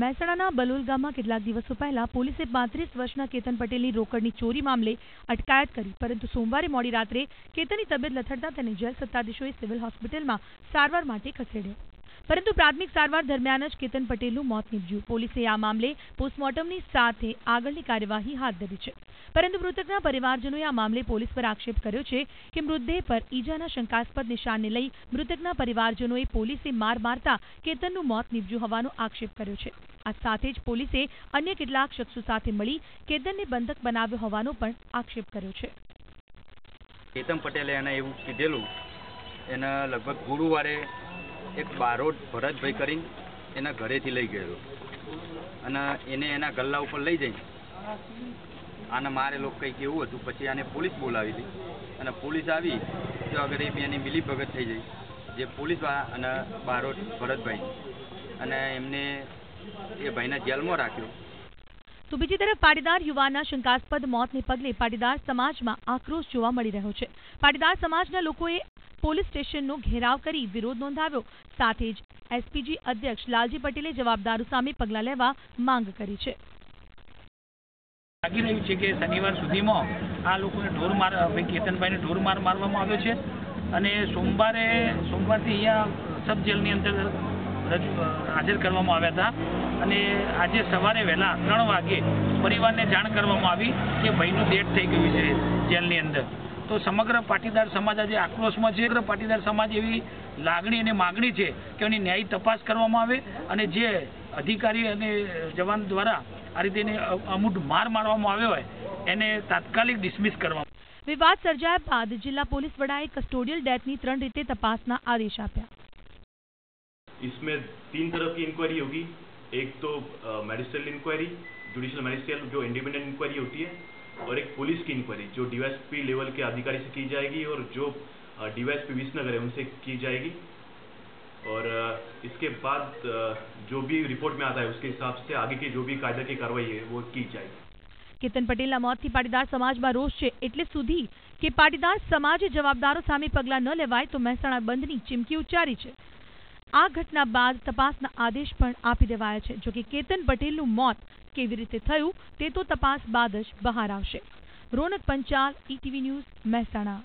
મહેસાણાના બલોલ ગામમાં કેટલાક દિવસો પહેલા પોલીસે 35 વર્ષના કેતન પટેલની રોકડની ચોરી મામલે અટકાયત કરી, પરંતુ સોમવારે મોડી રાત્રે કેતનની તબિયત લથડતા તેને જેલ સત્તાધીશોએ સિવિલ હોસ્પિટલમાં સારવાર માટે ખસેડ્યો, પરંતુ પ્રાથમિક સારવાર દરમિયાન જ કેતન પટેલનું મોત નીપજ્યું. પોલીસે આ મામલે પોસ્ટમોર્ટમની સાથે આગળની કાર્યવાહી હાથ ધરી છે, પરંતુ મૃતકના પરિવારજનોએ આ મામલે પોલીસ પર આક્ષેપ કર્યો છે કે મૃતદેહ પર ઈજાના શંકાસ્પદ નિશાનને લઈ મૃતકના પરિવારજનોએ પોલીસે માર મારતા કેતનનું મોત નીપજ્યું હોવાનો આક્ષેપ કર્યો છે. આ સાથે જ પોલીસે અન્ય કેટલાક શખ્સો સાથે મળી કેતનને બંધક બનાવ્યો હોવાનો પણ આક્ષેપ કર્યો છે. કેતન પટેલે એને એવું કીધેલું, એને લગભગ ગુરુવારે એક બારોટ ભરતભાઈ કરીને એના ઘરેથી લઈ ગયેલો અને એને એના ગલ્લા ઉપર લઈ જઈ આને મારેલો કંઈક એવું હતું. પછી આને પોલીસ બોલાવી હતી અને પોલીસ આવી તો આગળ એની મિલીભગત થઈ જઈ જે પોલીસ અને બારોટ ભરતભાઈ અને એમને એ ભાઈને જેલમાં રાખ્યો. તો બીજી તરફ પાટીદાર યુવાનના શંકાસ્પદ મોતને પગલે પાટીદાર સમાજમાં આક્રોશ જોવા મળી રહ્યો છે. પાટીદાર સમાજના લોકોએ પોલીસ સ્ટેશનનો ઘેરાવ કરી વિરોધ નોંધાવ્યો. સાથે જ એસપીજી અધ્યક્ષ લાલજી પટેલે જવાબદારો સામે પગલાં લેવા માંગ કરી છે. લાગી રહ્યું છે કે શનિવાર સુધીમાં આ લોકોને કેતનભાઈને ઢોર માર મારવામાં આવ્યો છે અને સોમવારથી અહીંયા સબ જેલની અંદર હાજર કરવામાં આવ્યા હતા અને આજે સવારે વહેલા 3 વાગે પરિવારને જાણ કરવામાં આવી કે ભાઈનું ડેથ થઈ ગયું છે જેલની અંદર. તો સમગ્ર પાટીદાર સમાજ આજે આક્રોશમાં છે. પાટીદાર સમાજ એવી લાગણી અને માગણી છે કે એની ન્યાયી તપાસ કરવામાં આવે અને જે અધિકારી અને જવાન દ્વારા આ રીતે એને અમુક માર મારવામાં આવ્યો હોય એને તાત્કાલિક ડિસમિસ કરવામાં. વિવાદ સર્જાયા બાદ જિલ્લા પોલીસ વડાએ કસ્ટોડિયલ डेथની 3 રીતે તપાસના आदेश આપ્યા. इसमें 3 तरह की इंक्वायरी होगी. एक तो मैजिस्ट्रियल इंक्वायरी, जुडिशियल मैजिस्ट्रियल जो इंडिपेंडेंट इंक्वायरी होती है, और एक पुलिस की इंक्वायरी जो डीवाईएसपी लेवल के अधिकारी से की जाएगी और जो डीवाईएसपी विसनगर है उनसे की जाएगी. और इसके बाद जो भी रिपोर्ट में आता है उसके हिसाब से आगे की जो भी कायदा की कार्रवाई है वो की जाएगी. કેતન પટેલના મોતથી પાટીદાર સમાજમાં રોષ છે, એટલે સુધી કે પાટીદાર સમાજે જવાબદારો સામે પગલાં ન લેવાય તો મહેસાણા બંધની ચીમકી ઉચ્ચારી છે. આ ઘટના બાદ તપાસના આદેશ પણ આપી દેવાયા છે. જોકે કેતન પટેલનું મોત કેવી રીતે થયું તે તો તપાસ બાદ જ બહાર આવશે. રોનક પંચાલ, ETV ન્યૂઝ, મહેસાણા.